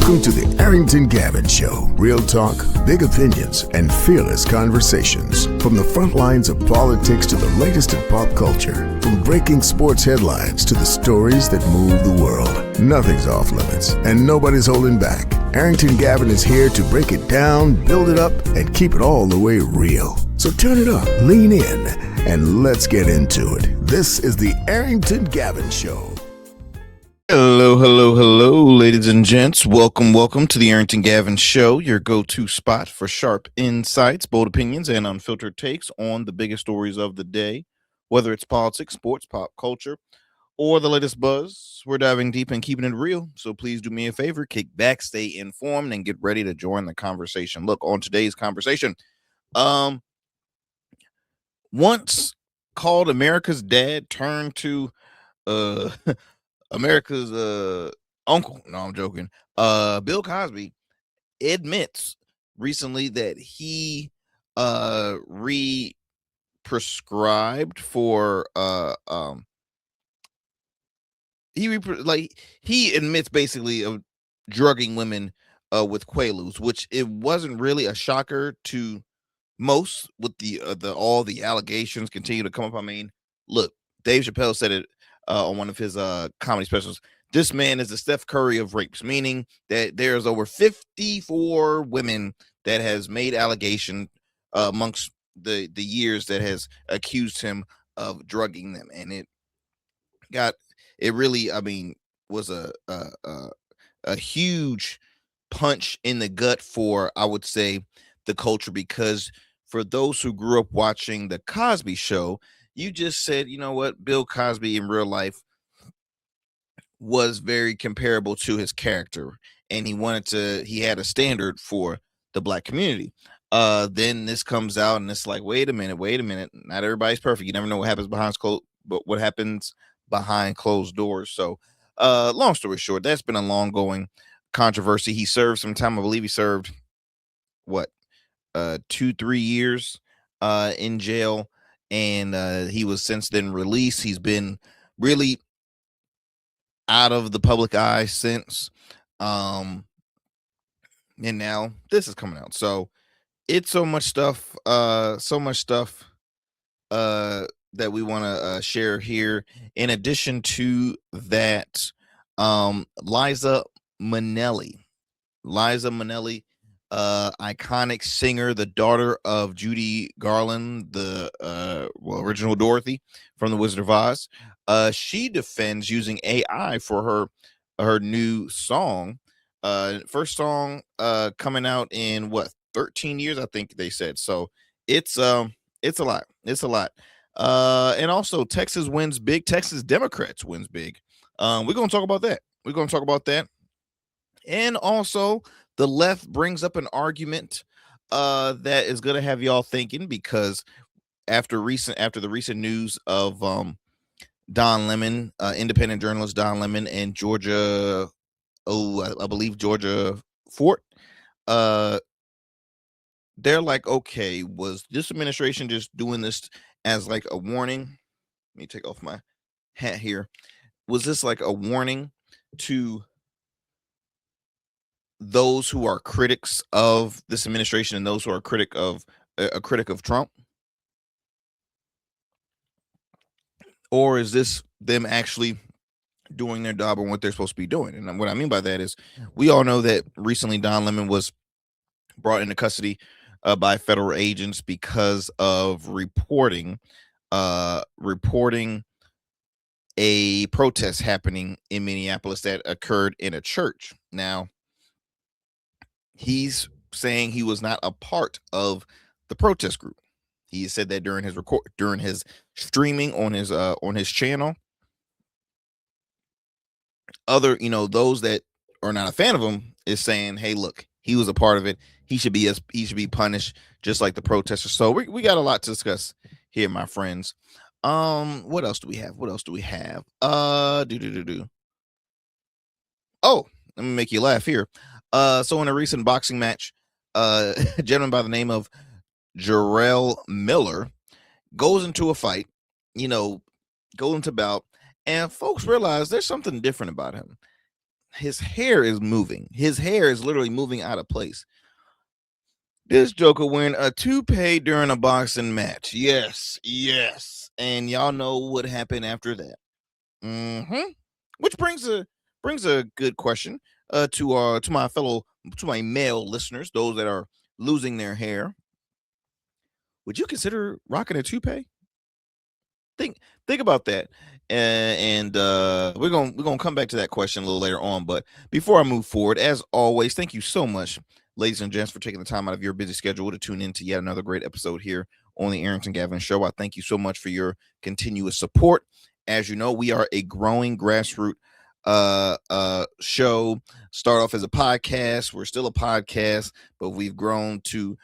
Welcome to the Arrington Gavin Show. Real talk, big opinions, and fearless conversations. From the front lines of politics to the latest in pop culture. From breaking sports headlines to the stories that move the world. Nothing's off limits, and nobody's holding back. Arrington Gavin is here to break it down, build it up, and keep it all the way real. So turn it up, lean in, and let's get into it. This is the Arrington Gavin Show. Hello, ladies and gents. Welcome to the Arrington Gavin Show, your go-to spot for sharp insights, bold opinions, and unfiltered takes on the biggest stories of the day. Whether it's politics, sports, pop culture, or the latest buzz, we're diving deep and keeping it real. So please do me a favor, kick back, stay informed, and get ready to join the conversation. Look, on today's conversation, once called America's dad turned to America's uncle. No, I'm joking. Bill Cosby admits recently that he prescribed for he admits basically of drugging women with Quaaludes, which it wasn't really a shocker to most with the all the allegations continue to come up. I mean, look, Dave Chappelle said it on one of his comedy specials. This man is the Steph Curry of rapes, meaning that there's over 54 women that has made allegation amongst the years that has accused him of drugging them, and it really, I mean, was a huge punch in the gut for, I would say, the culture, because for those who grew up watching the Cosby Show, you just said, you know what, Bill Cosby in real life was very comparable to his character, and he had a standard for the black community. Then this comes out, and it's like, wait a minute, not everybody's perfect. You never know what happens behind closed doors. So, long story short, that's been a long going controversy. He served some time. I believe he served 2-3 years in jail, and he was since then released. He's been really out of the public eye since, and now this is coming out. So it's so much stuff that we want to share here. In addition to that, Liza Minnelli, iconic singer, the daughter of Judy Garland, the original Dorothy from The Wizard of Oz. She defends using AI for her new song. First song coming out in 13 years, I think they said. So it's a lot. And also Texas wins big. Texas Democrats wins big. We're gonna talk about that. And also the left brings up an argument that is going to have y'all thinking, because after the recent news of Don Lemon, independent journalist Don Lemon, and Georgia Fort, they're like, okay, was this administration just doing this as like a warning? Let me take off my hat here. Was this like a warning to those who are critics of this administration and those who are a critic of Trump? Or is this them actually doing their job on what they're supposed to be doing? And what I mean by that is, we all know that recently Don Lemon was brought into custody by federal agents because of reporting a protest happening in Minneapolis that occurred in a church. Now, he's saying he was not a part of the protest group. He said that during his streaming on his channel. Other, those that are not a fan of him is saying, hey, look, he was a part of it. He should be punished just like the protesters. So we got a lot to discuss here, my friends. What else do we have? Oh, let me make you laugh here. So in a recent boxing match, a gentleman by the name of Jarrell Miller goes into a fight, goes into bout, and folks realize there's something different about him. his hair is moving. His hair is literally moving out of place. This Joker wearing a toupee during a boxing match. Yes. And y'all know what happened after that. Which brings a good question to my male listeners, those that are losing their hair. Would you consider rocking a toupee? Think about that. And we're gonna come back to that question a little later on. But before I move forward, as always, thank you so much, ladies and gents, for taking the time out of your busy schedule to tune in to yet another great episode here on the Arrington Gavin Show. I thank you so much for your continuous support. As you know, we are a growing grassroots show. Start off as a podcast. We're still a podcast, but we've grown to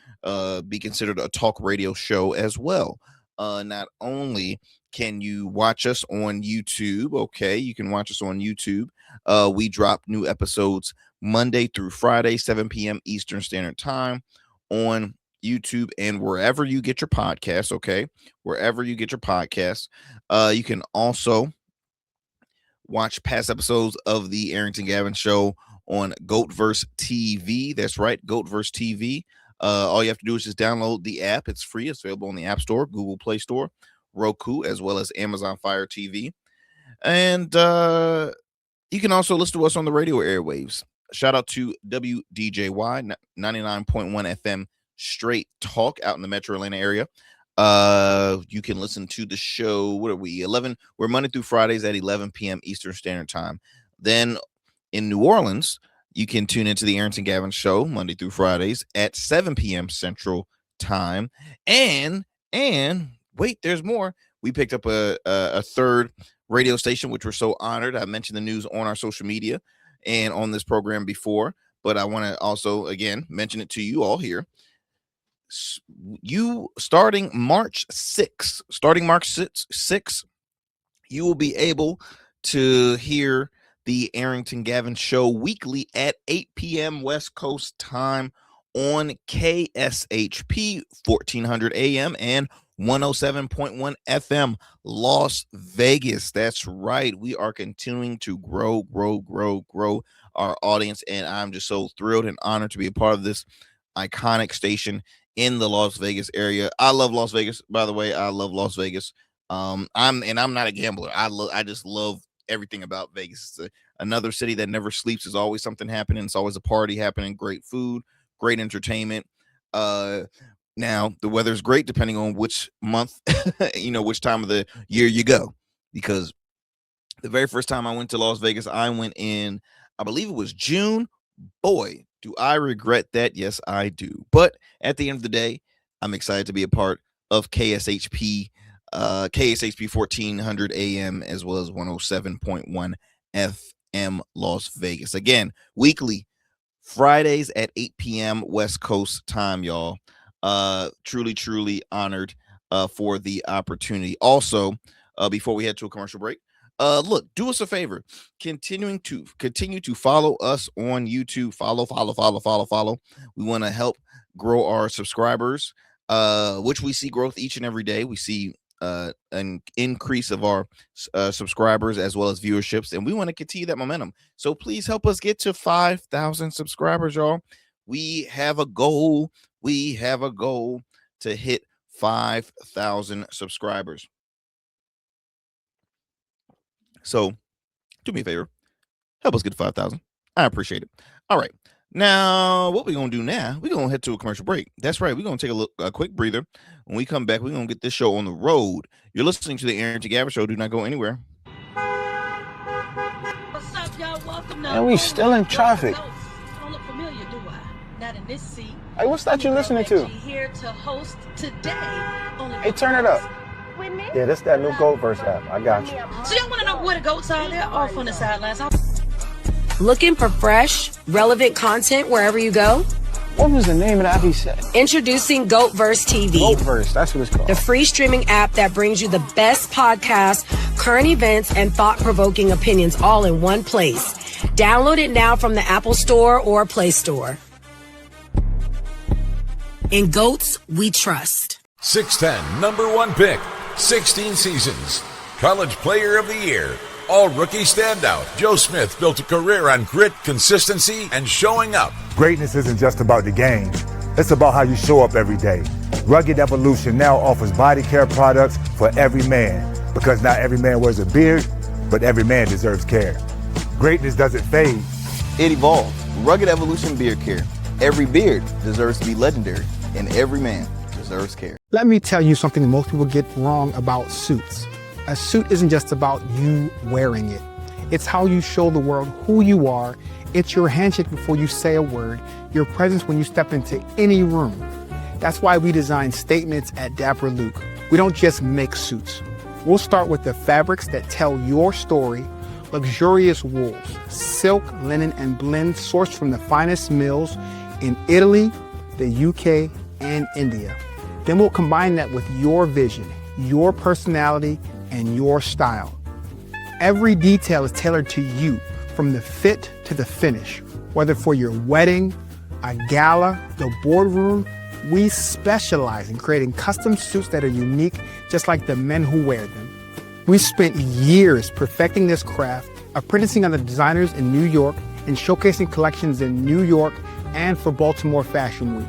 be considered a talk radio show as well. Not only can you watch us on YouTube, okay, you can watch us on YouTube. We drop new episodes Monday through Friday, 7 p.m. Eastern Standard Time on YouTube and wherever you get your podcasts, okay? Wherever you get your podcasts. You can also watch past episodes of the Arrington Gavin Show on Goatverse TV. That's right, Goatverse TV. All you have to do is just download the app. It's free. It's available on the App Store, Google Play Store, Roku, as well as Amazon Fire TV. And you can also listen to us on the radio airwaves. Shout out to WDJY 99.1 FM Straight Talk out in the Metro Atlanta area. You can listen to the show. What are we? 11. We're Monday through Fridays at 11 p.m. Eastern Standard Time. Then in New Orleans, you can tune into the Arrington Gavin Show Monday through Fridays at 7 p.m. Central Time. And wait, there's more. We picked up a third radio station, which we're so honored. I mentioned the news on our social media and on this program before, but I want to also, again, mention it to you all here. Starting March 6th, you will be able to hear the Arrington Gavin Show weekly at 8 p.m. West Coast time on KSHP 1400 AM and 107.1 FM Las Vegas. That's right. We are continuing to grow our audience, and I'm just so thrilled and honored to be a part of this iconic station in the Las Vegas area. I love Las Vegas, by the way. I love Las Vegas. I'm not a gambler. I just love everything about Vegas. It's another city that never sleeps. There's always something happening. It's always a party happening. Great food, great entertainment. Now the weather's great depending on which month, which time of the year you go. Because the very first time I went to Las Vegas, I went in, I believe it was June. Boy, do I regret that? Yes, I do. But at the end of the day, I'm excited to be a part of KSHP 1400 AM as well as 107.1 FM Las Vegas. Again, weekly Fridays at 8 p.m. West Coast time, y'all. Truly honored for the opportunity. Also, before we head to a commercial break, look, do us a favor. Continue to follow us on YouTube. Follow. We want to help grow our subscribers, which we see growth each and every day. We see an increase of our subscribers as well as viewerships, and we want to continue that momentum. So please help us get to 5,000 subscribers, y'all. We have a goal. To hit 5,000 subscribers. So do me a favor, help us get to 5,000. I appreciate it. All right. Now, what we're going to do now, we're going to head to a commercial break. That's right. We're going to take a quick breather. When we come back, we're going to get this show on the road. You're listening to the Arrington Gavin Show. Do not go anywhere. What's up, y'all? Welcome to And we still in traffic. Don't look familiar, do I? Not in this seat. Hey, what's that you listening to? Here to host today. Hey, turn it up. Yeah, that's that new Goatverse app. I got you. So y'all want to know where the goats are? They're off on the sidelines. Looking for fresh, relevant content wherever you go? What was the name of the app he said? Introducing Goatverse TV. Goatverse, that's what it's called. The free streaming app that brings you the best podcasts, current events, and thought-provoking opinions all in one place. Download it now from the Apple Store or Play Store. In Goats, we trust. 6'10", #1 pick, 16 seasons, College Player of the Year, all-rookie standout. Joe Smith built a career on grit, consistency, and showing up. Greatness isn't just about the game. It's about how you show up every day. Rugged Evolution now offers body care products for every man, because not every man wears a beard, but every man deserves care. Greatness doesn't fade. It evolves. Rugged Evolution Beard Care. Every beard deserves to be legendary, and every man deserves care. Let me tell you something most people get wrong about suits. A suit isn't just about you wearing it. It's how you show the world who you are. It's your handshake before you say a word, your presence when you step into any room. That's why we design statements at Dapper Luke. We don't just make suits. We'll start with the fabrics that tell your story. Luxurious wools, silk, linen, and blends sourced from the finest mills in Italy, the UK, and India. Then we'll combine that with your vision, your personality, and your style. Every detail is tailored to you, from the fit to the finish. Whether for your wedding, a gala, the boardroom, we specialize in creating custom suits that are unique, just like the men who wear them. We spent years perfecting this craft, apprenticing under designers in New York and showcasing collections in New York and for Baltimore Fashion Week.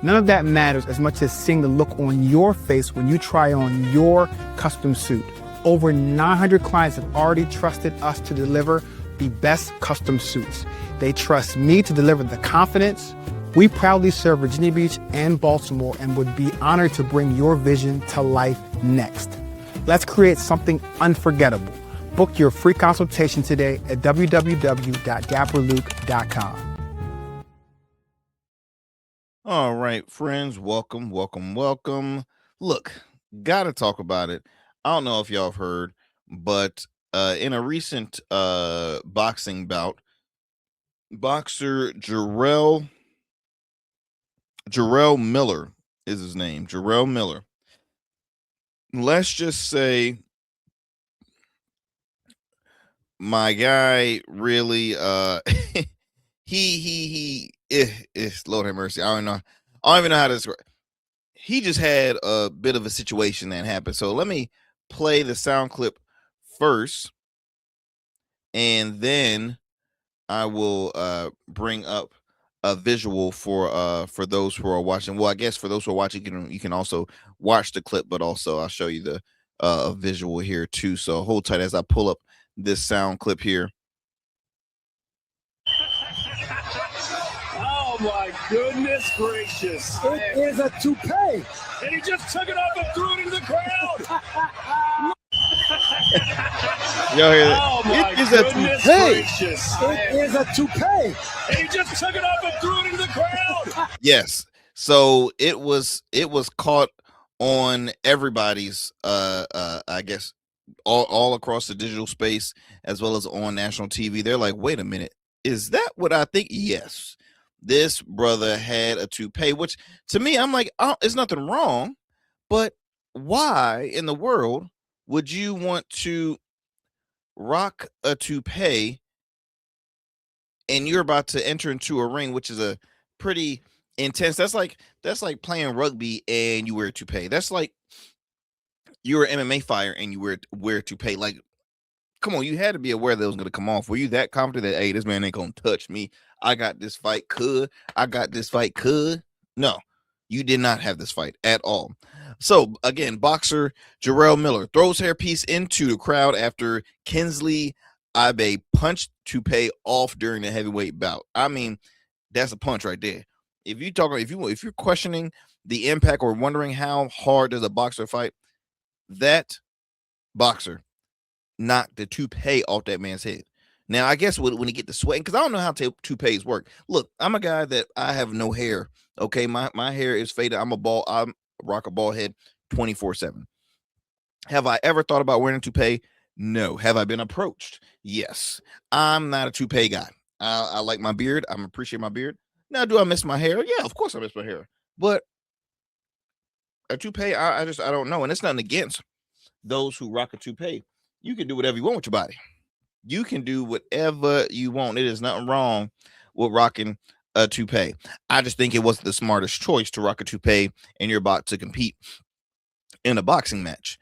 None of that matters as much as seeing the look on your face when you try on your custom suit. Over 900 clients have already trusted us to deliver the best custom suits. They trust me to deliver the confidence. We proudly serve Virginia Beach and Baltimore and would be honored to bring your vision to life next. Let's create something unforgettable. Book your free consultation today at www.dapperluke.com. All right, friends, welcome. Look, gotta talk about it. I don't know if y'all have heard, but in a recent boxing bout, boxer Jarrell Miller is his name. Jarrell Miller. Let's just say my guy really Lord have mercy. I don't even know how to describe. He just had a bit of a situation that happened. So let me play the sound clip first, and then I will bring up a visual for those who are watching. Well, I guess for those who are watching, you can also watch the clip, but also I'll show you the visual here too. So hold tight as I pull up this sound clip here. Oh my goodness gracious. It is a toupee. And he just took it off and threw it into the crowd. Y'all hear that? Oh my It is a goodness toupee. gracious. It is a toupee. And he just took it off and threw it into the crowd. Yes. So it was caught on everybody's I guess all across the digital space as well as on national TV. They're like, wait a minute, is that what I think? Yes. This brother had a toupee, which to me, I'm like, oh, there's nothing wrong, but why in the world would you want to rock a toupee and you're about to enter into a ring, which is a pretty intense? That's like playing rugby and you wear a toupee. That's like you're an MMA fighter and you wear a toupee. Like, come on, you had to be aware that it was going to come off. Were you that confident that, hey, this man ain't going to touch me? I got this fight, No, you did not have this fight at all. So, again, boxer Jarrell Miller throws hairpiece into the crowd after Kinsley Abe punched toupee off during the heavyweight bout. I mean, that's a punch right there. If you're questioning the impact or wondering how hard does a boxer fight, that boxer knocked the toupee off that man's head. Now, I guess when he get the sweating, because I don't know how toupees work. Look, I'm a guy that I have no hair. Okay, my hair is faded. I rock a bald head 24/7. Have I ever thought about wearing a toupee? No. Have I been approached? Yes. I'm not a toupee guy. I like my beard. I appreciate my beard. Now, do I miss my hair? Yeah, of course I miss my hair. But a toupee, I don't know. And it's nothing against those who rock a toupee. You can do whatever you want with your body. You can do whatever you want. It is nothing wrong with rocking a toupee. I just think it wasn't the smartest choice to rock a toupee and you're about to compete in a boxing match.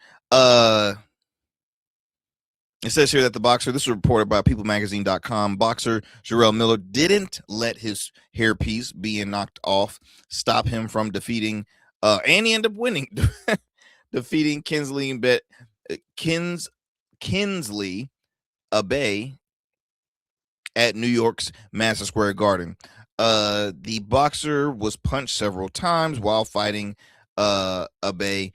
It says here that the boxer, this was reported by peoplemagazine.com, boxer Jarrell Miller didn't let his hairpiece being knocked off stop him from defeating, and he ended up winning, defeating Kinsley Abbey at New York's Madison Square Garden. The boxer was punched several times while fighting Abbey,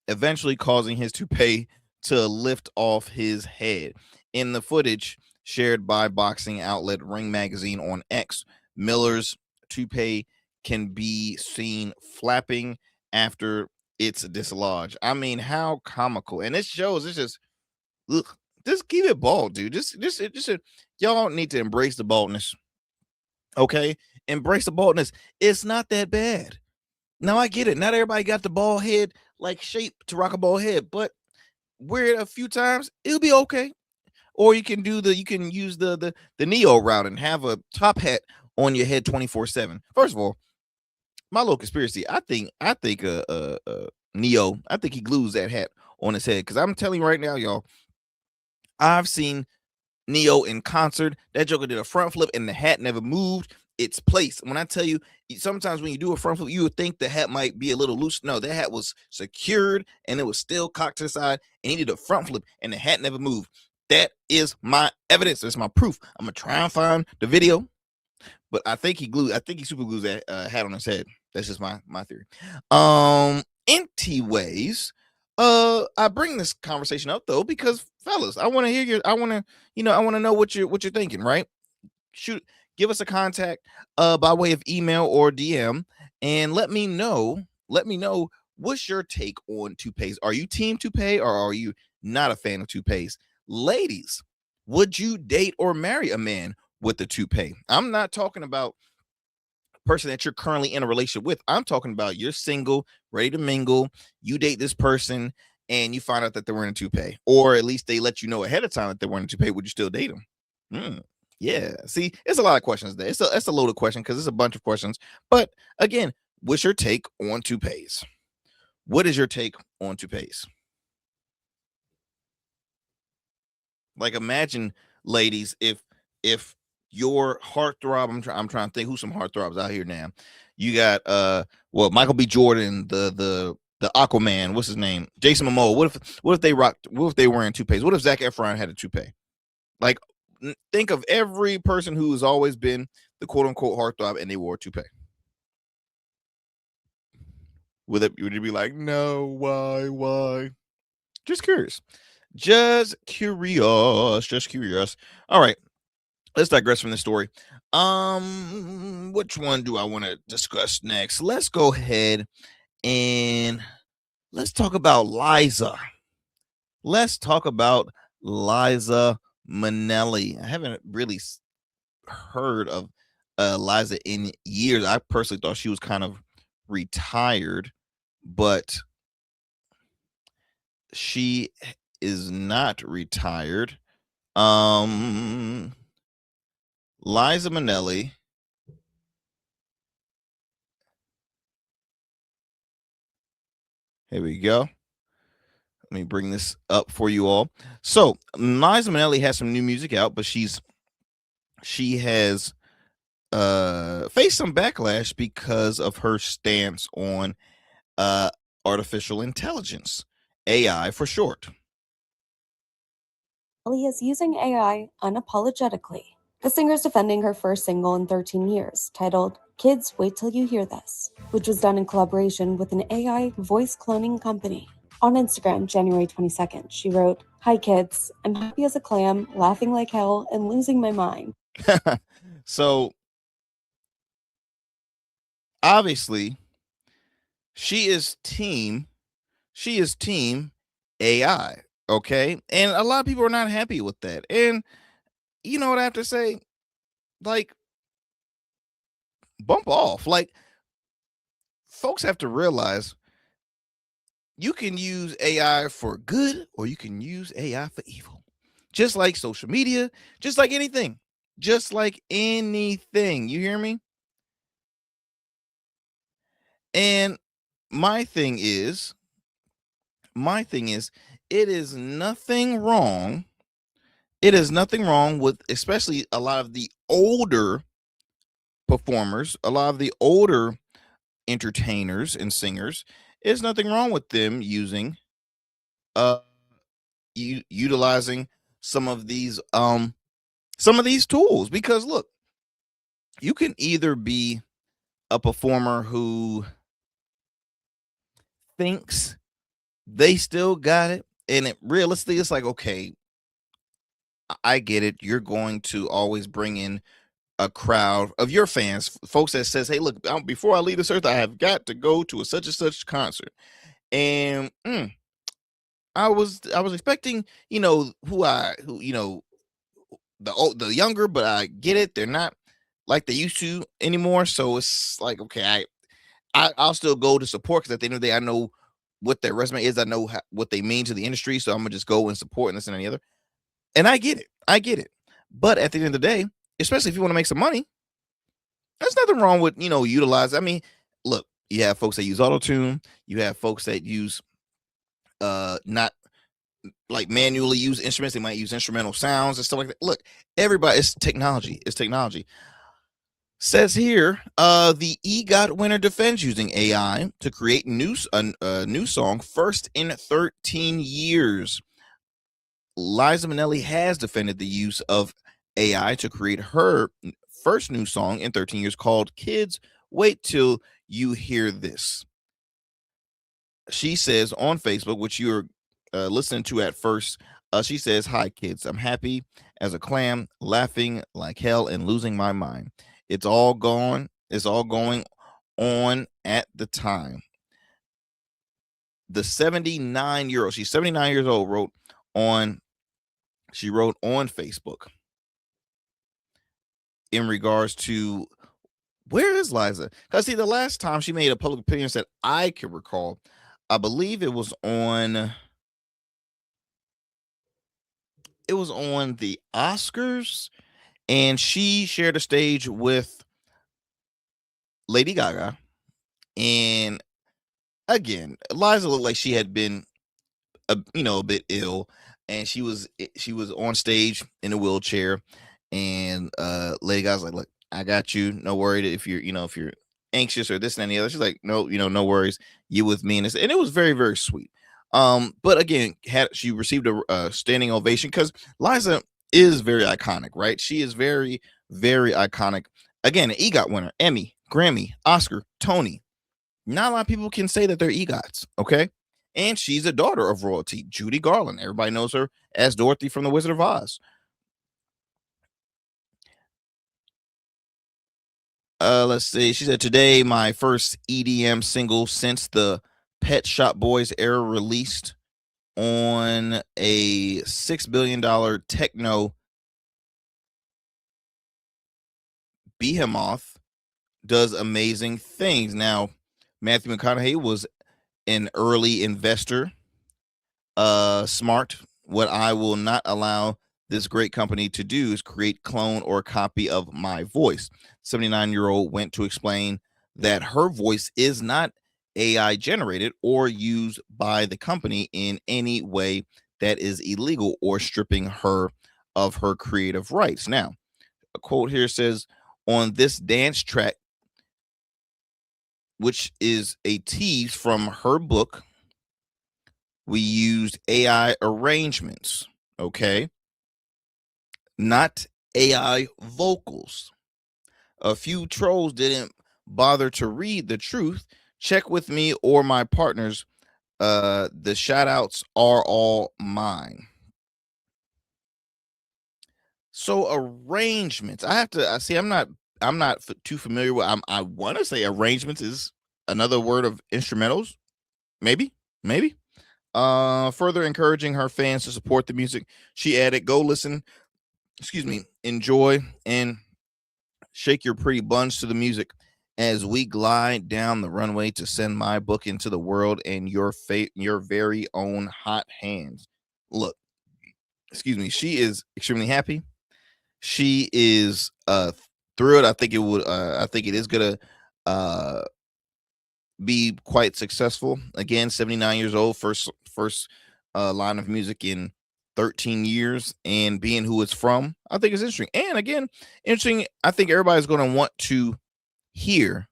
eventually causing his toupee to lift off his head. In the footage shared by boxing outlet Ring Magazine on X, Miller's toupee can be seen flapping after it's dislodged. I mean, how comical. And it shows, it's just, ugh, just keep it bald, dude. Just y'all need to embrace the baldness. Okay? Embrace the baldness. It's not that bad. Now I get it. Not everybody got the bald head like shape to rock a bald head, but wear it a few times, it'll be okay. Or you can use the Neo route and have a top hat on your head 24/7. First of all, my little conspiracy, I think Neo, I think he glues that hat on his head, because I'm telling you right now, y'all, I've seen Neo in concert. That joker did a front flip and the hat never moved its place. When I tell you, sometimes when you do a front flip, you would think the hat might be a little loose. No, that hat was secured and it was still cocked to the side, and he did a front flip and the hat never moved. That is my evidence. That's my proof. I'm gonna try and find the video, but I think he super glues that hat on his head. That's just my theory. Anyways, I bring this conversation up though because, fellas, I want to hear I want to know what you're thinking, right? Give us a contact by way of email or DM, and let me know what's your take on toupees. Are you team toupee or are you not a fan of toupees? Ladies, would you date or marry a man with a toupee? I'm not talking about a person that you're currently in a relationship with. I'm talking about you're single, ready to mingle. You date this person and you find out that they're wearing a toupee, or at least they let you know ahead of time that they're wearing a toupee. Would you still date them? Yeah. See, it's a lot of questions there. It's a loaded question because it's a bunch of questions. But again, what's your take on toupees? What is your take on toupees? Like, imagine, ladies, if your heartthrob, I'm trying to think who's some heartthrobs out here now. You got Michael B. Jordan, the Aquaman, what's his name? Jason Momoa. What if they wearing toupees? What if Zac Efron had a toupee? Like, think of every person who has always been the quote unquote heartthrob and they wore a toupee. Would you be like, no, why? Just curious. Just curious. All right. Let's digress from this story. Which one do I want to discuss next? Let's go ahead and let's talk about Liza. Let's talk about Liza Minnelli. I haven't really heard of Liza in years. I personally thought she was kind of retired, but she is not retired. Liza Minnelli. Here we go. Let me bring this up for you all. So Liza Minnelli has some new music out, but she has faced some backlash because of her stance on artificial intelligence, AI for short. Minnelli is using AI unapologetically. The singer's defending her first single in 13 years, titled Kids Wait Till You Hear This, which was done in collaboration with an AI voice cloning company. On Instagram, January 22nd, she wrote, "Hi kids, I'm happy as a clam, laughing like hell, and losing my mind." So, obviously, she is team AI, okay? And a lot of people are not happy with that. And you know what I have to say? Like, bump off. Like, folks have to realize you can use AI for good or you can use AI for evil. Just like social media, just like anything. Just like anything. You hear me? And my thing is, it is nothing wrong it is nothing wrong with, especially a lot of the older performers, a lot of the older entertainers and singers. There's nothing wrong with them using, uh, utilizing some of these tools, because look, you can either be a performer who thinks they still got it, and realistically, it's like, okay, I get it. You're going to always bring in a crowd of your fans, folks that says, "Hey, look, before I leave this earth, I have got to go to a such and such concert." And I was expecting, the younger, but I get it. They're not like they used to anymore. So it's like, okay, I'll still go to support, because at the end of the day, I know what their resume is. I know what they mean to the industry. So I'm gonna just go and support, and this and any other. And I get it. But at the end of the day, especially if you want to make some money, there's nothing wrong with, utilize. I mean, look, you have folks that use auto-tune, you have folks that use not like manually use instruments, they might use instrumental sounds and stuff like that. Look, everybody, it's technology. Says here, the EGOT winner defends using AI to create a new song first in 13 years. Liza Minnelli has defended the use of AI to create her first new song in 13 years, called Kids Wait Till You Hear This. She says on Facebook, which you're listening to at first, she says, "Hi kids, I'm happy as a clam, laughing like hell and losing my mind. It's all going on at the time." The 79-year-old, she's 79 years old, wrote on Facebook in regards to, where is Liza? Because see, the last time she made a public appearance that I can recall, I believe it was on the Oscars, and she shared a stage with Lady Gaga. And again, Liza looked like she had been a bit ill, and she was on stage in a wheelchair, and Lady Gaga's like, "Look, I got you, no worry if you're anxious or this and the other." She's like, "No, no worries, you with me." And it was very, very sweet. But again, she received a standing ovation, because Liza is very iconic, right? She is very, very iconic. Again, an EGOT winner, Emmy, Grammy, Oscar, Tony. Not a lot of people can say that they're EGOTs, okay? And she's a daughter of royalty, Judy Garland. Everybody knows her as Dorothy from The Wizard of Oz. Let's see. She said, "Today, my first EDM single since the Pet Shop Boys era, released on a $6 billion techno behemoth, does amazing things." Now, Matthew McConaughey was an early investor. Smart. "What I will not allow this great company to do is create, clone, or copy of my voice." 79-year-old went to explain that her voice is not AI generated or used by the company in any way that is illegal or stripping her of her creative rights. Now, a quote here says, "On this dance track," which is a tease from her book, "we used AI arrangements," okay? Not AI vocals. "A few trolls didn't bother to read the truth. Check with me or my partners. The shout outs are all mine." So arrangements. I see, I'm not too familiar with, I want to say arrangements is another word of instrumentals. Maybe. Further encouraging her fans to support the music, she added, "Go listen, enjoy, and shake your pretty buns to the music as we glide down the runway to send my book into the world and your very own hot hands." Look, she is extremely happy. She is thrilled. I think it is gonna be quite successful. Again, 79 years old, first line of music in 13 years and being who it's from, I think it's interesting. And again, interesting. I think everybody's going to want to hear.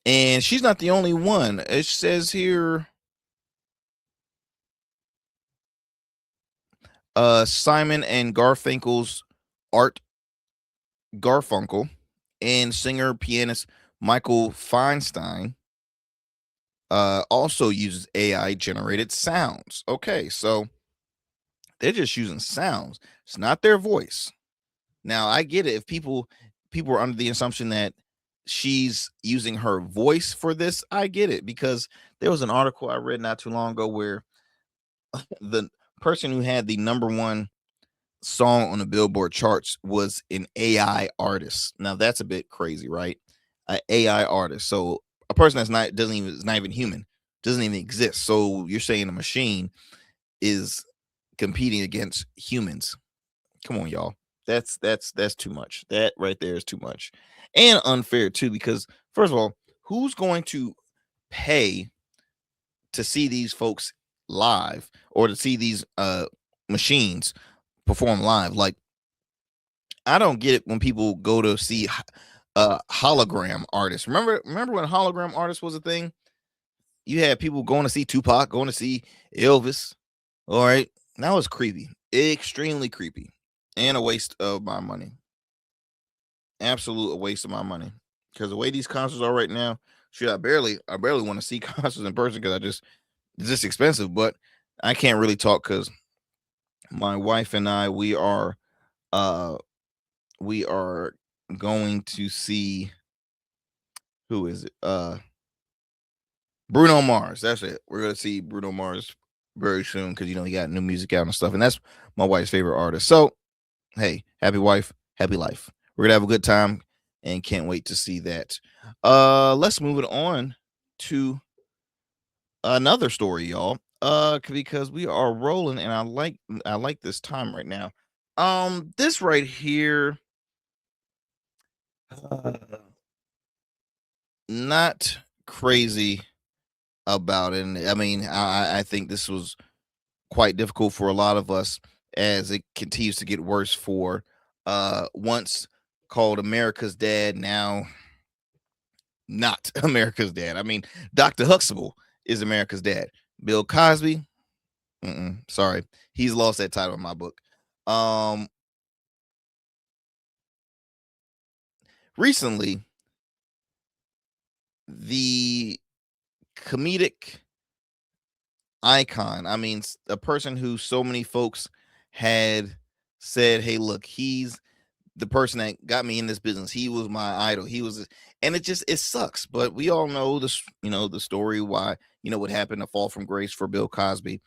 And she's not the only one. It says here, Simon and Garfunkel's Art Garfunkel and singer pianist Michael Feinstein also uses AI generated sounds. Okay, so they're just using sounds. It's not their voice. Now I get it if people are under the assumption that she's using her voice for this. I get it, because there was an article I read not too long ago where the person who had the number one song on the Billboard charts was an AI artist. Now that's a bit crazy, right? An AI artist. So a person that's not even human, doesn't even exist. So you're saying a machine is competing against humans? Come on, y'all. That's too much. That right there is too much, and unfair too. Because first of all, who's going to pay to see these folks live, or to see these machines perform live? Like, I don't get it when people go to see hologram artists. Remember when hologram artists was a thing? You had people going to see Tupac, going to see Elvis. All right, that was creepy, extremely creepy, and a waste of my money. Absolute waste of my money, because the way these concerts are right now, shit, I barely want to see concerts in person, because it's just expensive. But I can't really talk because my wife and I, we are going to see, who is it? Bruno Mars. That's it. We're gonna see Bruno Mars very soon, because he got new music out and stuff, and that's my wife's favorite artist. So hey, happy wife, happy life. We're gonna have a good time and can't wait to see that. Let's move it on to another story, y'all. Because we are rolling, and I like this time right now. This right here, not crazy about it. And I mean, I think this was quite difficult for a lot of us, as it continues to get worse for once called America's dad, now not America's dad. I mean, Dr. Huxtable is America's dad. Bill Cosby, sorry, he's lost that title in my book. Recently, the comedic icon, I mean, a person who so many folks had said, hey, look, he's the person that got me in this business. He was my idol. He was, and it sucks. But we all know this, the story, why, what happened, to fall from grace for Bill Cosby.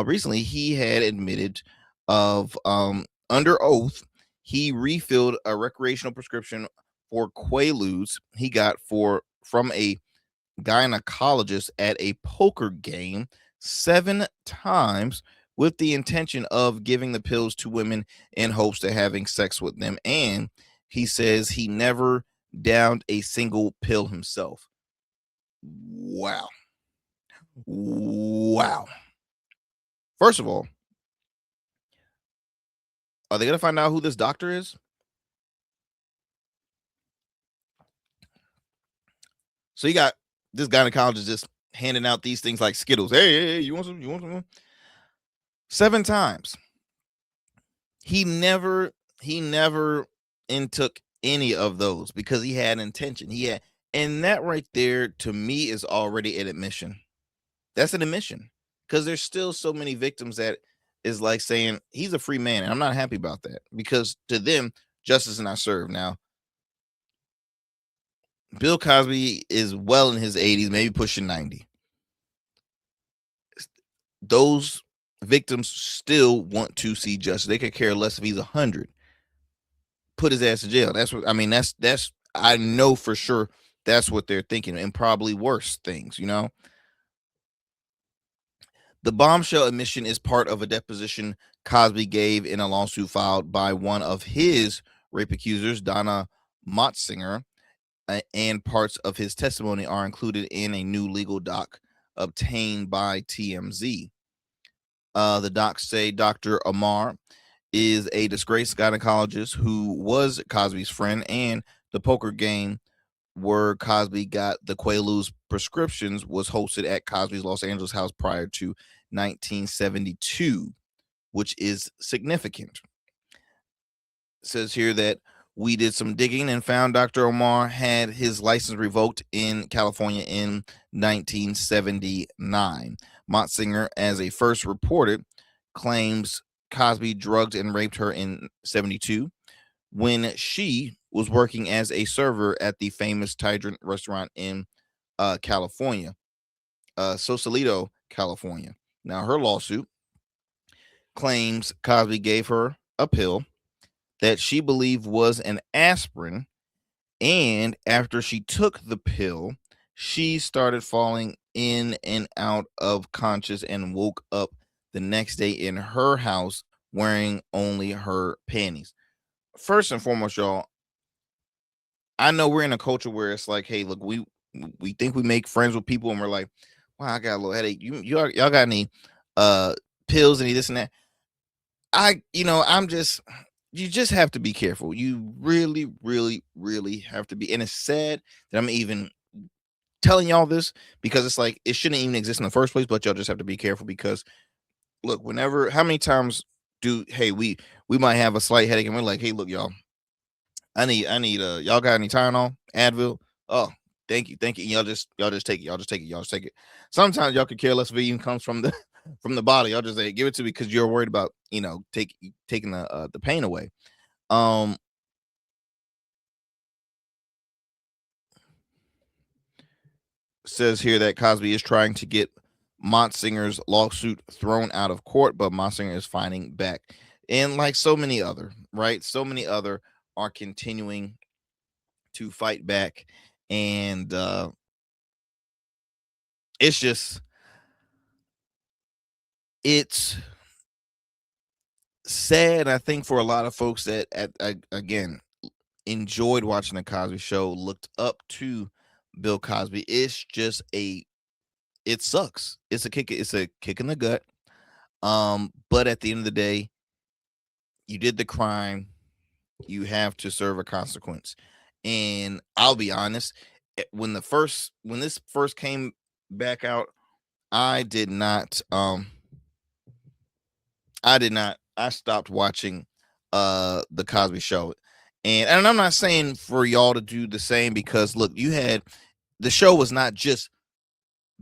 Recently, he had admitted of under oath, he refilled a recreational prescription for Quaaludes he got from a gynecologist at a poker game 7 times, with the intention of giving the pills to women in hopes of having sex with them. And he says he never downed a single pill himself. Wow. First of all, are they going to find out who this doctor is? So you got this gynecologist just handing out these things like Skittles. Hey, you want some? You want some? 7 times. He never intook any of those, because he had intention. And that right there, to me, is already an admission. That's an admission, because there's still so many victims that is like saying he's a free man, and I'm not happy about that, because to them, justice is not served. Now, Bill Cosby is well in his 80s, maybe pushing 90. Those victims still want to see justice. They could care less if he's 100. Put his ass in jail. That's what I mean. That's I know for sure that's what they're thinking, and probably worse things. The bombshell admission is part of a deposition Cosby gave in a lawsuit filed by one of his rape accusers, Donna Motzinger, and parts of his testimony are included in a new legal doc obtained by TMZ. The docs say Dr. Amar is a disgraced gynecologist who was Cosby's friend, and the poker game where Cosby got the Quaaludes prescriptions was hosted at Cosby's Los Angeles house prior to 1972, which is significant. It says here that we did some digging and found Dr. Omar had his license revoked in California in 1979. Montzinger, as a first reported, claims Cosby drugged and raped her in 72 when she was working as a server at the famous Hydrant restaurant in California, Sausalito, California. Now, her lawsuit claims Cosby gave her a pill that she believed was an aspirin, and after she took the pill, she started falling in and out of conscious and woke up the next day in her house wearing only her panties. First and foremost, y'all, I know we're in a culture where it's like, hey, look, we think we make friends with people, and we're like, wow, I got a little headache. Y'all got any pills, any this and that? You just have to be careful. You really, really, really have to be. And it's sad that I'm even telling y'all this, because it's like it shouldn't even exist in the first place, but y'all just have to be careful, because look, how many times we might have a slight headache and we're like, hey, look, y'all, I need y'all got any Tylenol, Advil? Oh, thank you. And y'all just take it. Sometimes y'all could care less if it even comes from the from the bottle. Y'all just say give it to me because you're worried about taking the pain away. Says here that Cosby is trying to get Montzinger's lawsuit thrown out of court, but Montzinger is fighting back, and like so many other are continuing to fight back, and it's sad, I think, for a lot of folks that again enjoyed watching the Cosby Show, looked up to Bill Cosby. It sucks. It's a kick in the gut. But at the end of the day, you did the crime. You have to serve a consequence. And I'll be honest, when this first came back out, I stopped watching the Cosby Show. And I'm not saying for y'all to do the same, because look, the show was not just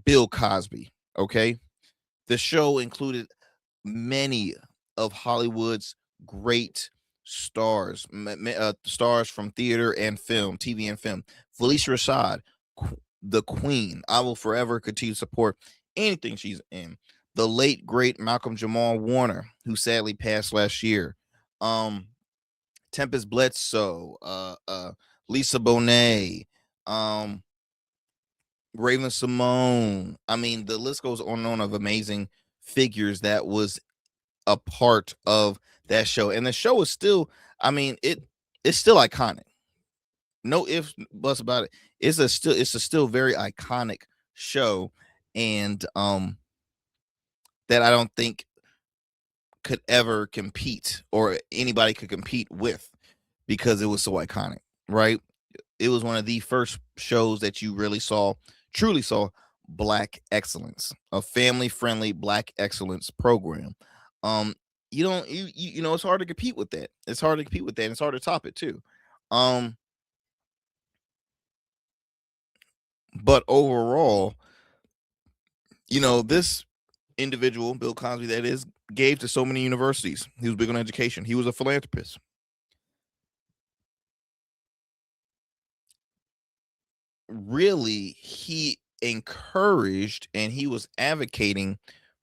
Bill Cosby, okay? The show included many of Hollywood's great stars, stars from theater and film, TV and film. Felicia Rashad, the Queen. I will forever continue to support anything she's in. The late great Malcolm Jamal Warner, who sadly passed last year. Tempest Bledsoe, Lisa Bonet, Raven Simone. I mean, the list goes on and on of amazing figures that was a part of that show. And the show is still, I mean, it's still iconic. No ifs, buts about it. It's a still very iconic show, and that I don't think could ever compete, or anybody could compete with, because it was so iconic, right? It was one of the first shows that you really truly saw Black excellence, a family-friendly Black excellence program. It's hard to compete with that. It's hard to top it too. But overall, this individual, Bill Cosby, that is, gave to so many universities. He was big on education. He was a philanthropist. Really, he encouraged and he was advocating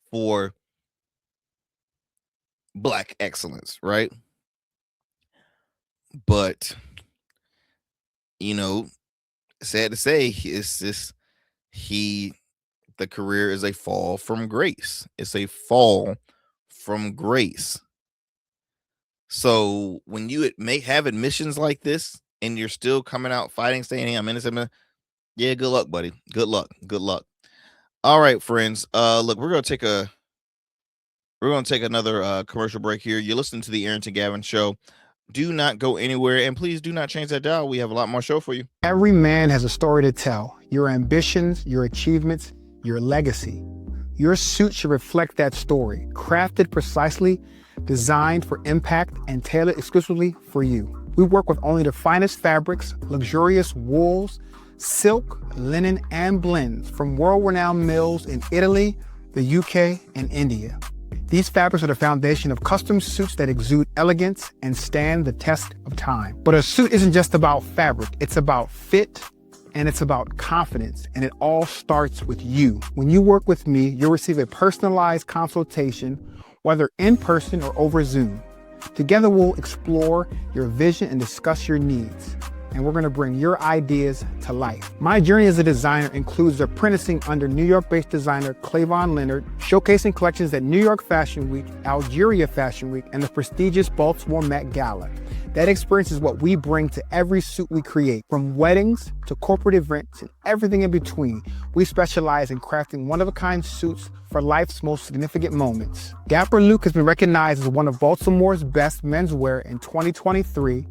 for Black excellence, right? But sad to say, the career is a fall from grace. It's a fall from grace. So when you may have admissions like this and you're still coming out fighting, saying, hey, I'm innocent, yeah, good luck, buddy. Good luck. All right, friends. Look, we're gonna take a We're going to take another commercial break here. You're listening to the Arrington Gavin Show. Do not go anywhere, and please do not change that dial. We have a lot more show for you. Every man has a story to tell. Your ambitions, your achievements, your legacy. Your suit should reflect that story, crafted precisely, designed for impact, and tailored exclusively for you. We work with only the finest fabrics, luxurious wools, silk, linen, and blends from world-renowned mills in Italy, the UK, and India. These fabrics are the foundation of custom suits that exude elegance and stand the test of time. But a suit isn't just about fabric, it's about fit, and it's about confidence, and it all starts with you. When you work with me, you'll receive a personalized consultation, whether in person or over Zoom. Together, we'll explore your vision and discuss your needs, and we're gonna bring your ideas to life. My journey as a designer includes apprenticing under New York-based designer Clavon Leonard, showcasing collections at New York Fashion Week, Algeria Fashion Week, and the prestigious Baltimore Met Gala. That experience is what we bring to every suit we create, from weddings to corporate events and everything in between. We specialize in crafting one-of-a-kind suits for life's most significant moments. Dapper Luke has been recognized as one of Baltimore's best menswear in 2023,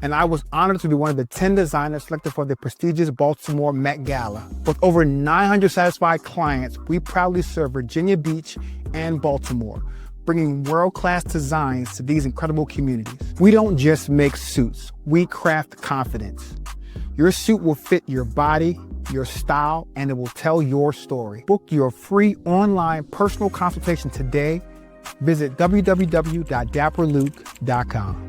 and I was honored to be one of the 10 designers selected for the prestigious Baltimore Met Gala. With over 900 satisfied clients, we proudly serve Virginia Beach and Baltimore, bringing world-class designs to these incredible communities. We don't just make suits, we craft confidence. Your suit will fit your body, your style, and it will tell your story. Book your free online personal consultation today. Visit www.dapperluke.com.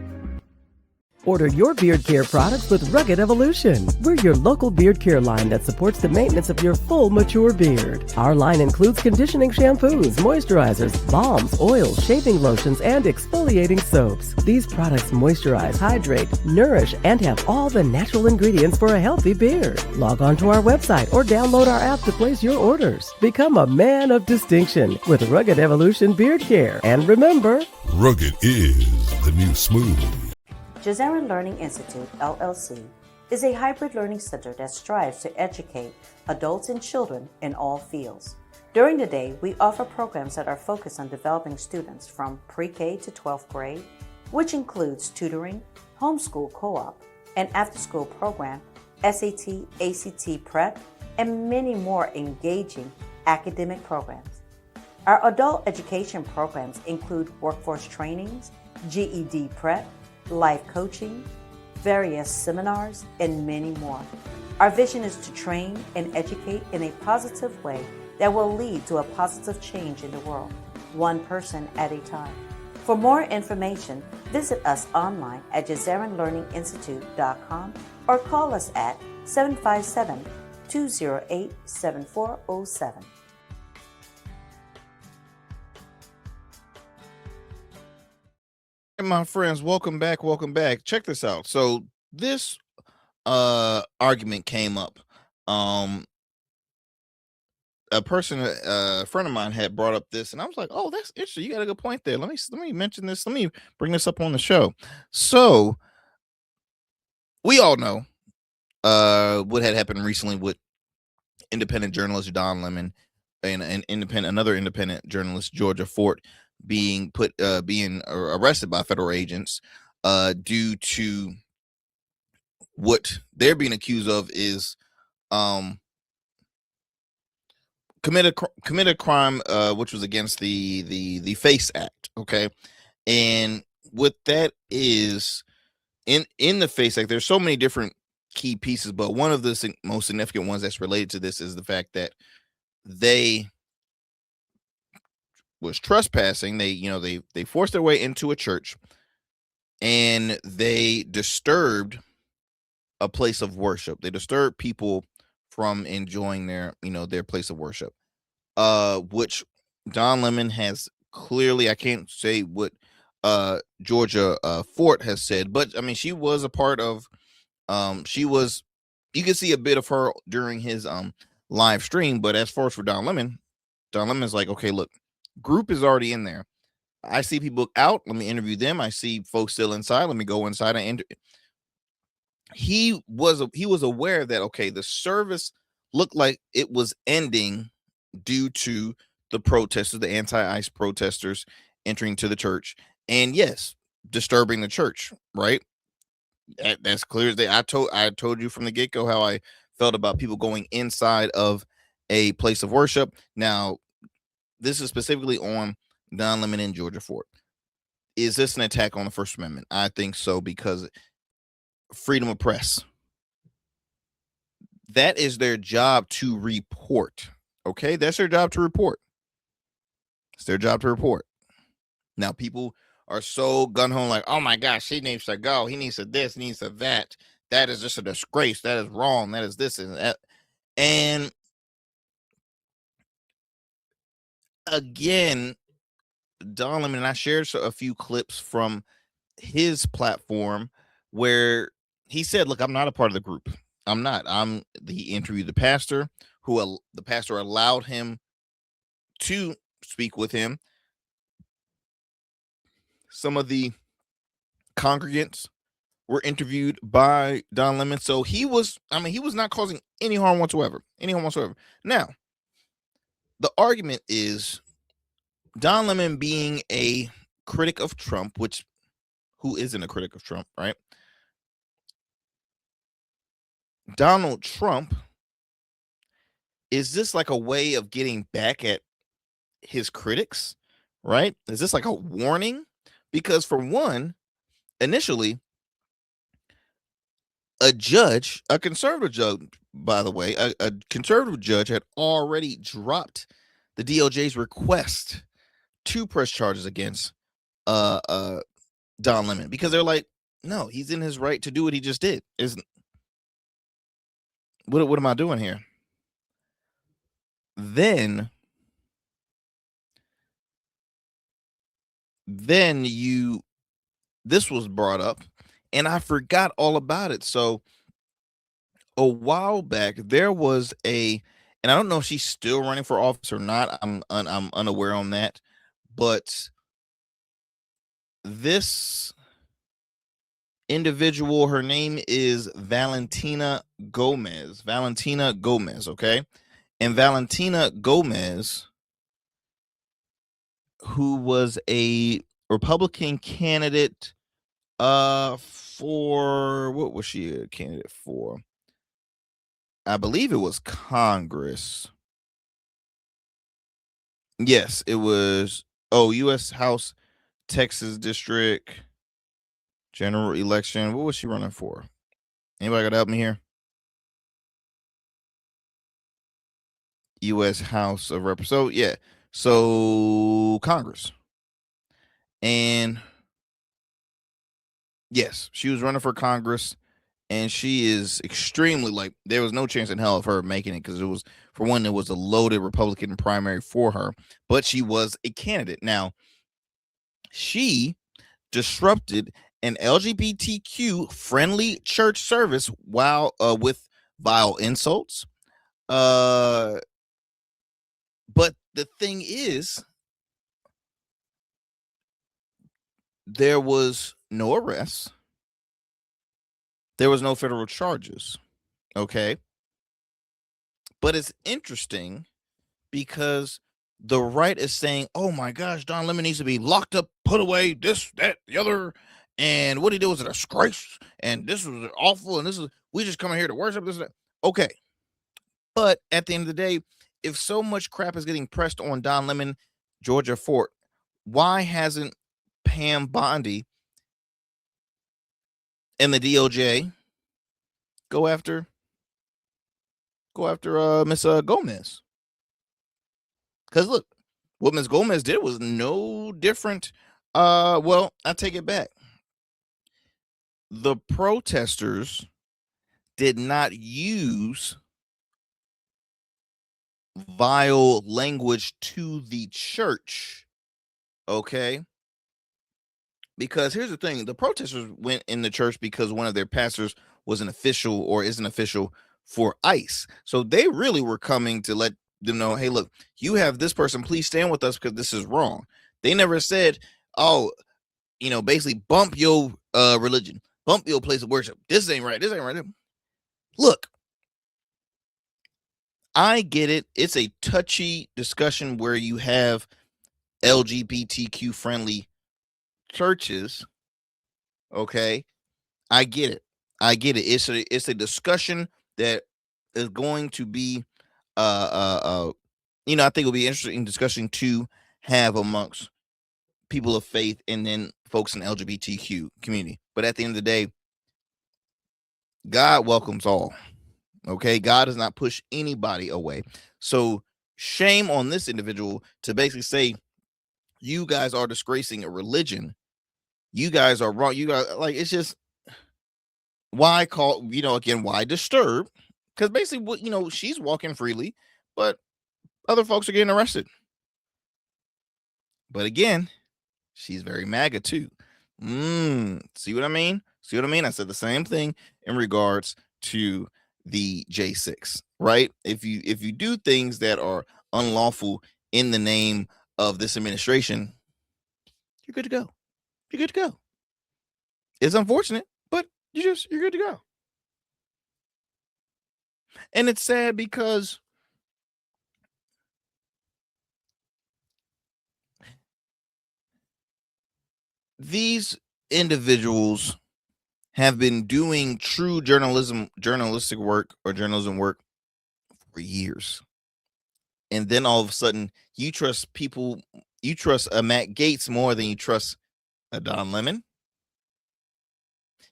Order your beard care products with Rugged Evolution. We're your local beard care line that supports the maintenance of your full, mature beard. Our line includes conditioning shampoos, moisturizers, balms, oils, shaving lotions, and exfoliating soaps. These products moisturize, hydrate, nourish, and have all the natural ingredients for a healthy beard. Log on to our website or download our app to place your orders. Become a man of distinction with Rugged Evolution Beard Care. And remember, Rugged is the new smooth. Jarrell Learning Institute, LLC, is a hybrid learning center that strives to educate adults and children in all fields. During the day, we offer programs that are focused on developing students from pre-K to 12th grade, which includes tutoring, homeschool co-op, an after-school program, SAT, ACT prep, and many more engaging academic programs. Our adult education programs include workforce trainings, GED prep, life coaching, various seminars, and many more. Our vision is to train and educate in a positive way that will lead to a positive change in the world, one person at a time. For more information, visit us online at JazarenLearningInstitute.com or call us at 757-208-7407. My friends, welcome back. Check this out. So this argument came up. A friend of mine had brought up this, and I was like, oh, that's interesting. You got a good point there. Let me mention this. Let me bring this up on the show. So we all know what had happened recently with independent journalist Don Lemon and another independent journalist, Georgia Fort, being arrested by federal agents due to what they're being accused of is committed a crime which was against the FACE Act. Okay, and what that is in the FACE Act, there's so many different key pieces, but one of the most significant ones that's related to this is the fact that they was trespassing. They forced their way into a church and they disturbed a place of worship. They disturbed people from enjoying their place of worship, which Don Lemon has clearly, I can't say what Georgia Fort has said, but I mean, she was a part of, you can see a bit of her during his live stream. But as far as for Don Lemon's like, okay, look, group is already in there. I see people out. Let me interview them. I see folks still inside. Let me go inside and he was aware that, okay, the service looked like it was ending due to the protesters, the anti-ICE protesters, entering to the church, and yes, disturbing the church, right? That's clear as day. I told you from the get-go how I felt about people going inside of a place of worship. Now, this is specifically on Don Lemon and Georgia Ford. Is this an attack on the First Amendment? I think so, because freedom of press. That is their job to report. Okay, that's their job to report. It's their job to report. Now, people are so gun-ho like, oh my gosh, he needs to go. He needs to this, he needs to that. That is just a disgrace. That is wrong. That is this and that. And again, Don Lemon, and I shared a few clips from his platform where he said, look, I'm not a part of the group. I'm not. He interviewed the pastor, who the pastor allowed him to speak with him. Some of the congregants were interviewed by Don Lemon. So he was not causing any harm whatsoever. Now, the argument is Don Lemon being a critic of Trump, which who isn't a critic of Trump, right? Donald Trump, is this like a way of getting back at his critics, right? Is this like a warning? Because for one, initially, a conservative judge, by the way, a conservative judge had already dropped the DOJ's request to press charges against Don Lemon, because they're like, no, he's in his right to do what he just did. What am I doing here? Then this was brought up, and I forgot all about it. So a while back, there was and I don't know if she's still running for office or not. I'm unaware on that, but this individual, her name is Valentina Gomez, okay? And Valentina Gomez, who was a Republican candidate for, what was she a candidate for? I believe it was Congress. Yes, it was. U.S. House, Texas District, general election. What was she running for? Anybody got to help me here? U.S. House of Representatives. So Congress. And yes, she was running for Congress, and she is extremely, there was no chance in hell of her making it, because it was a loaded Republican primary for her, but she was a candidate. Now, she disrupted an LGBTQ friendly church service while with vile insults. But the thing is, there was no arrests. There was no federal charges. Okay. But it's interesting because the right is saying, oh my gosh, Don Lemon needs to be locked up, put away, this, that, the other. And what he did was a disgrace. And this was awful. And we just come here to worship this. That. Okay. But at the end of the day, if so much crap is getting pressed on Don Lemon, Georgia Fort, why hasn't Pam Bondi and the DOJ go after Miss Gomez? Because look, what Miss Gomez did was no different. Well, I take it back. The protesters did not use vile language to the church. Okay. Because here's the thing, the protesters went in the church because one of their pastors was an official or is an official for ICE. So they really were coming to let them know, hey, look, you have this person, please stand with us because this is wrong. They never said, oh, basically bump your religion, bump your place of worship. This ain't right. Look, I get it. It's a touchy discussion where you have LGBTQ friendly churches. Okay, I get it. It's a discussion that is going to be I think it'll be an interesting discussion to have amongst people of faith and then folks in the LGBTQ community. But at the end of the day, God welcomes all. Okay, God does not push anybody away. So shame on this individual to basically say you guys are disgracing a religion. You guys are wrong. You guys, like, it's just, why call, again, why disturb? Because basically, what, she's walking freely, but other folks are getting arrested. But again, she's very MAGA too. See what I mean? I said the same thing in regards to the J6, right? If you do things that are unlawful in the name of this administration, you're good to go. You're good to go. It's unfortunate, but you're good to go. And it's sad because these individuals have been doing true journalistic work or journalism work for years. And then all of a sudden you trust a Matt Gaetz more than you trust a Don Lemon.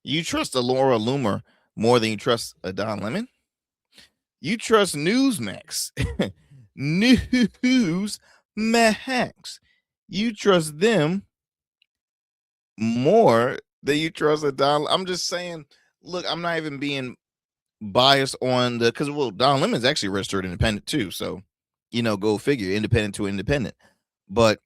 You trust a Laura Loomer more than you trust a Don Lemon. You trust Newsmax. Newsmax. You trust them more than you trust a Don. I'm just saying, look, I'm not even being biased on because Don Lemon's actually registered independent too. So, go figure, independent to independent. But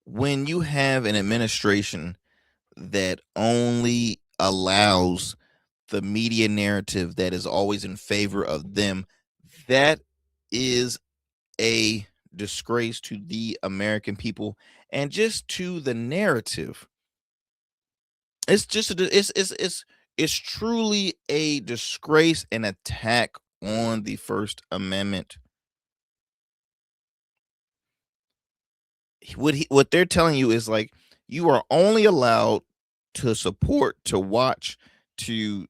when you have an administration that only allows the media narrative that is always in favor of them, that is a disgrace to the American people and just to the narrative. It's just it's truly a disgrace and attack on the First Amendment. What they're telling you is like, you are only allowed to support, to watch, to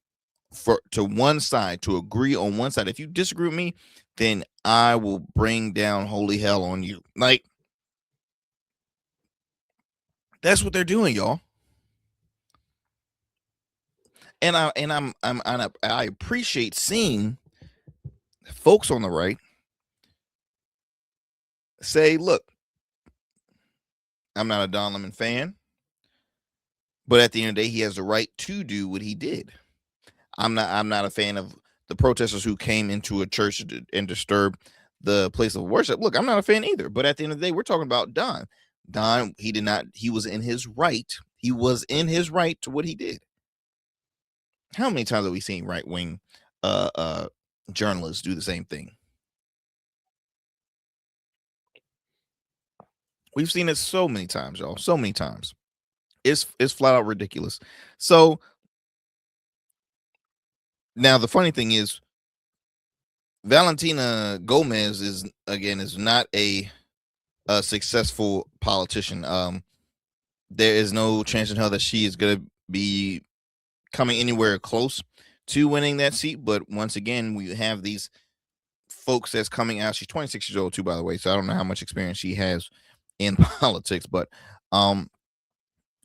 one side, to agree on one side. If you disagree with me, then I will bring down holy hell on you. Like, that's what they're doing, y'all. And I appreciate seeing folks on the right say, look, I'm not a Don Lemon fan, but at the end of the day, he has the right to do what he did. I'm not a fan of the protesters who came into a church and disturbed the place of worship. Look, I'm not a fan either. But at the end of the day, we're talking about Don. Don, he was in his right. He was in his right to what he did. How many times have we seen right-wing journalists do the same thing? We've seen it so many times, y'all. So many times. It's flat out ridiculous. So now the funny thing is, Valentina Gomez is not a successful politician. There is no chance in hell that she is going to be coming anywhere close to winning that seat. But once again, we have these folks that's coming out. She's 26 years old too, by the way. So I don't know how much experience she has in politics, but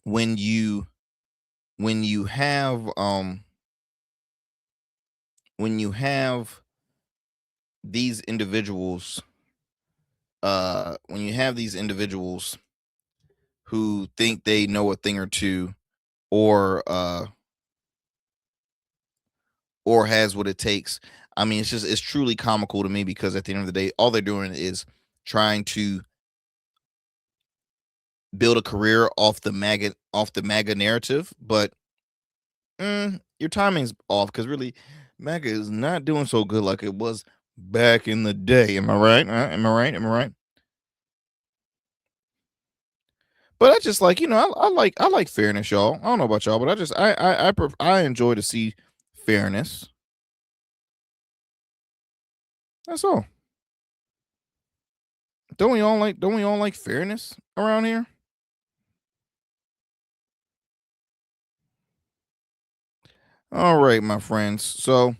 when you have these individuals, who think they know a thing or two, or has what it takes, I mean, it's truly comical to me, because at the end of the day, all they're doing is trying to build a career off the MAGA narrative. But your timing's off, because really, MAGA is not doing so good like it was back in the day. Am I right? Am I right? But I just like, I like fairness, y'all. I don't know about y'all, but I enjoy to see fairness. That's all. Don't we all like fairness around here? All right, my friends. So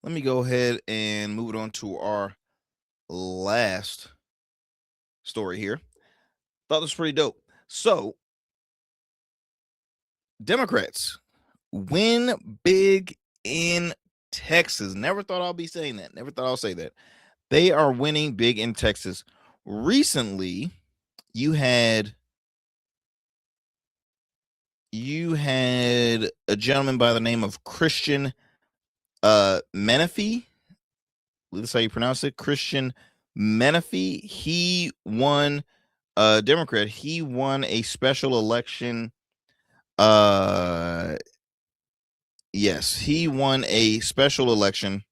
let me go ahead and move it on to our last story here. Thought this was pretty dope. So, Democrats win big in Texas. Never thought I'll be saying that. Never thought I'll say that. They are winning big in Texas. Recently, you had a gentleman by the name of Christian Menifee. That's how you pronounce it. Christian Menifee. He won Democrat. He won a special election. Yes, he won a special election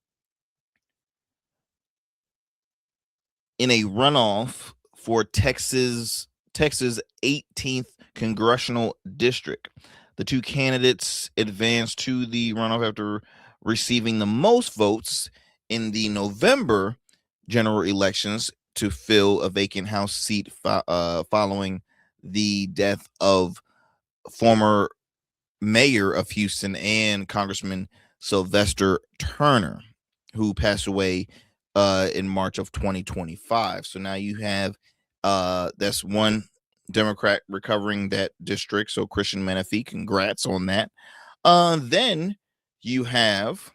in a runoff for Texas 18th congressional district. The two candidates advanced to the runoff after receiving the most votes in the November general elections to fill a vacant House seat following the death of former mayor of Houston and Congressman Sylvester Turner, who passed away in March of 2025. So now you have that's one Democrat recovering that district. So Christian Menifee, congrats on that. Then you have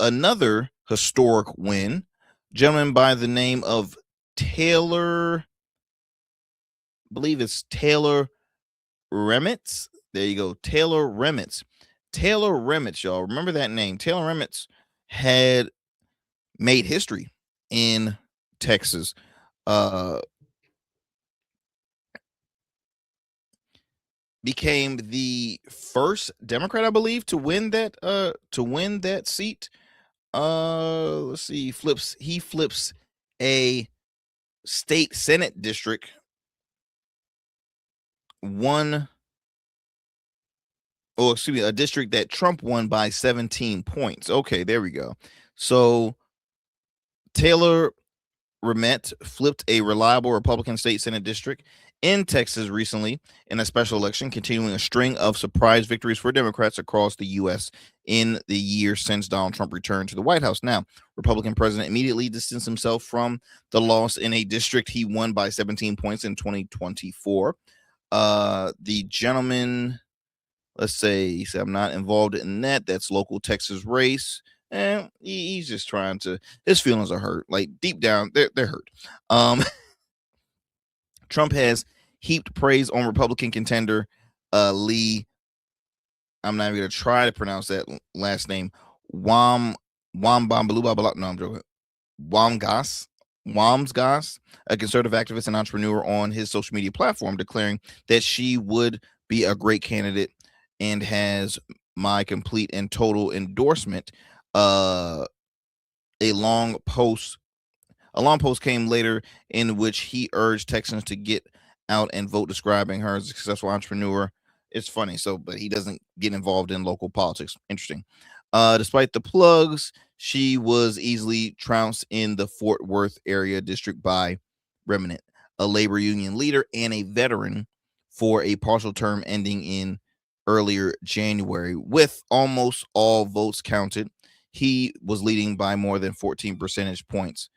another historic win, gentleman by the name of Taylor, I believe it's Taylor Remitz. There you go, Taylor Remitz. Taylor Remitz, y'all remember that name? Taylor Remitz had made history in Texas. Became the first Democrat, I believe, to win that seat. Let's see, he flips a state Senate district, a district that Trump won by 17 points. Okay, there we go. So Taylor Remitz flipped a reliable Republican state Senate district in Texas recently in a special election, continuing a string of surprise victories for Democrats across the U.S. in the year since Donald Trump returned to the White House. Now, Republican president immediately distanced himself from the loss in a district he won by 17 points in 2024. The gentleman, let's say, he said, I'm not involved in that. That's local Texas race. And he's just trying to, his feelings are hurt. Like deep down, they're hurt. Trump has heaped praise on Republican contender Lee. I'm not even gonna try to pronounce that last name. No, I'm joking. Wamsgos, a conservative activist and entrepreneur, on his social media platform, declaring that she would be a great candidate and has my complete and total endorsement. A long post came later in which he urged Texans to get out and vote, describing her as a successful entrepreneur. It's funny, but he doesn't get involved in local politics. Interesting. Despite the plugs, she was easily trounced in the Fort Worth area district by Remnant, a labor union leader and a veteran, for a partial term ending in earlier January. With almost all votes counted, he was leading by more than 14 percentage points.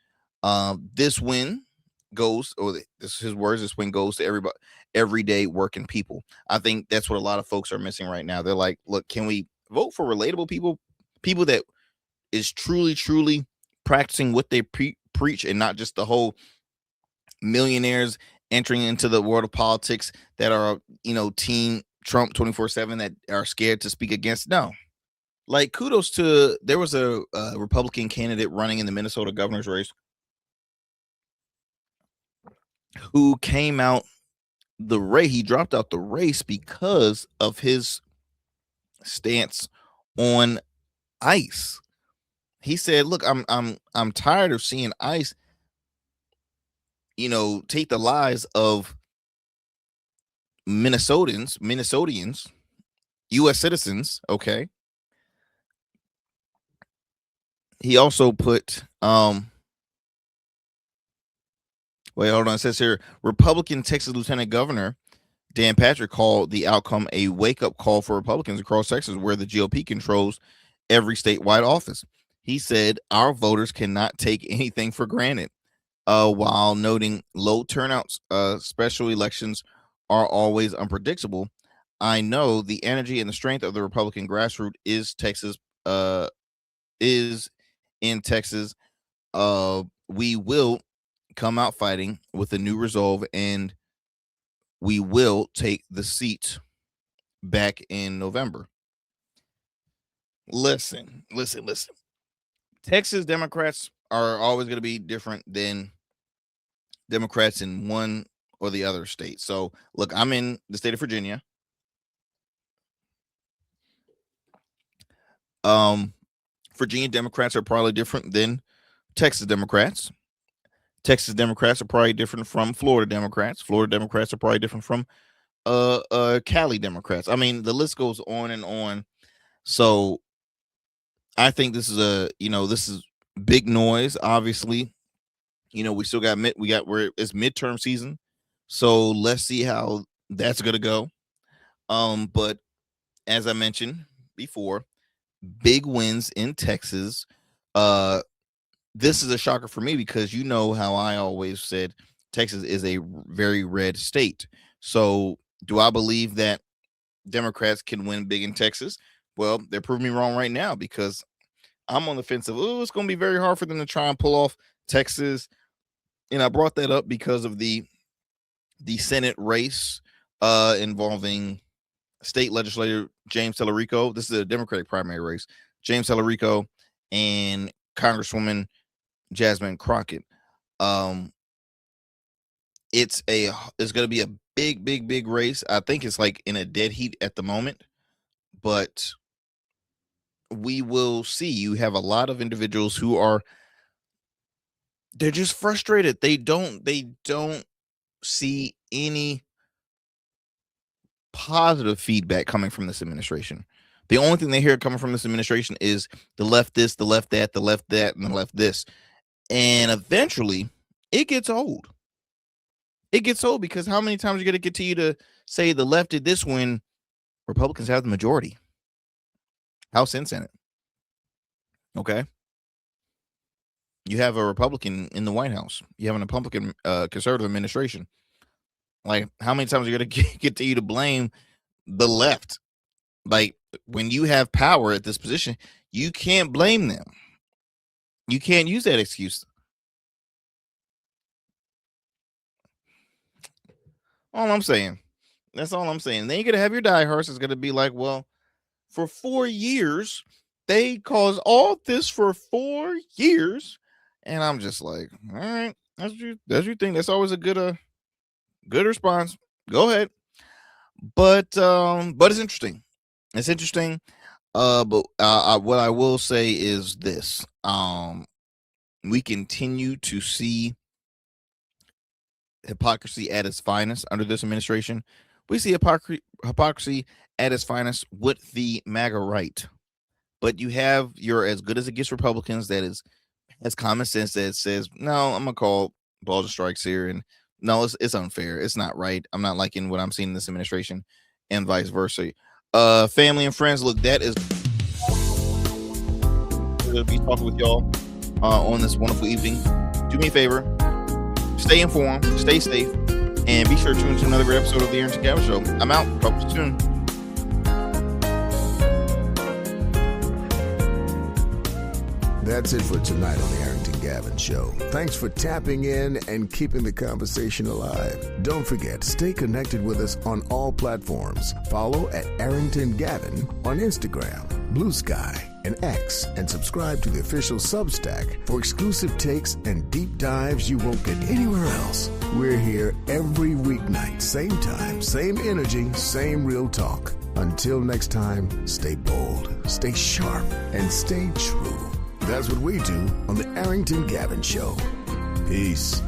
This win goes, or this is his words, this win goes to everybody, everyday working people. I think that's what a lot of folks are missing right now. They're like, look, can we vote for relatable people that is truly practicing what they preach, and not just the whole millionaires entering into the world of politics that are, team Trump 24/7, that are scared to speak against. No. Like, kudos to, there was a Republican candidate running in the Minnesota governor's race who came out the race. He dropped out the race because of his stance on ICE. He said, "Look, I'm tired of seeing ICE, take the lives of Minnesotans, U.S. citizens, okay, he also put wait, hold on. It says here, Republican Texas Lieutenant Governor Dan Patrick called the outcome a wake-up call for Republicans across Texas, where the GOP controls every statewide office. He said, our voters cannot take anything for granted, while noting low turnouts. Special elections are always unpredictable. I know the energy and the strength of the Republican grassroots is in Texas. We will come out fighting with a new resolve, and we will take the seat back in November. Listen. Texas Democrats are always going to be different than Democrats in one or the other state. So, look, I'm in the state of Virginia. Virginia Democrats are probably different than Texas Democrats. Texas Democrats are probably different from Florida Democrats. Florida Democrats are probably different from Cali Democrats. I mean, the list goes on and on. So I think this is this is big noise. Obviously, we still got it's midterm season. So let's see how that's gonna go. But as I mentioned before, big wins in Texas. This is a shocker for me because you know how I always said Texas is a very red state. So do I believe that Democrats can win big in Texas? Well, they're proving me wrong right now because I'm on the fence of, it's going to be very hard for them to try and pull off Texas. And I brought that up because of the Senate race involving state legislator James Tellerico. This is a Democratic primary race. James Tellerico and Congresswoman Jasmine Crockett. It's going to be a big race. I think it's like in a dead heat at the moment, but we will see. You have a lot of individuals who they're just frustrated. They don't see any positive feedback coming from this administration. The only thing they hear coming from this administration is the left this, the left that, the left that, and the left this. And eventually it gets old. It gets old because how many times are you going to continue to say the left did this when Republicans have the majority? House and Senate. Okay. You have a Republican in the White House. You have a Republican conservative administration. Like, how many times are you going to continue to blame the left? Like, when you have power at this position, you can't blame them. You can't use that excuse. All I'm saying. That's all I'm saying. Then you're going to have your diehards. It's going to be like, well, for 4 years, they caused all this for 4 years. And I'm just like, all right, that's your thing. That's always a good response. Go ahead. But it's interesting. It's interesting. But what I will say is this. We continue to see hypocrisy at its finest under this administration. We see hypocrisy at its finest with the MAGA right. But you have your as good as it gets Republicans that has common sense that says, no, I'm going to call balls and strikes here. And no, it's unfair. It's not right. I'm not liking what I'm seeing in this administration and vice versa. Family and friends, look, that is to be talking with y'all on this wonderful evening. Do me a favor, stay informed, stay safe, and be sure to tune into another great episode of the Arrington Gavin Show. I'm out. Talk to you soon. That's it for tonight on the Arrington Gavin Show. Thanks for tapping in and keeping the conversation alive. Don't forget, stay connected with us on all platforms. Follow at Arrington Gavin on Instagram, Blue Sky, and X, and subscribe to the official Substack for exclusive takes and deep dives you won't get anywhere else. We're here every weeknight, same time, same energy, same real talk. Until next time, stay bold, stay sharp, and stay true. That's what we do on the Arrington Gavin Show. Peace.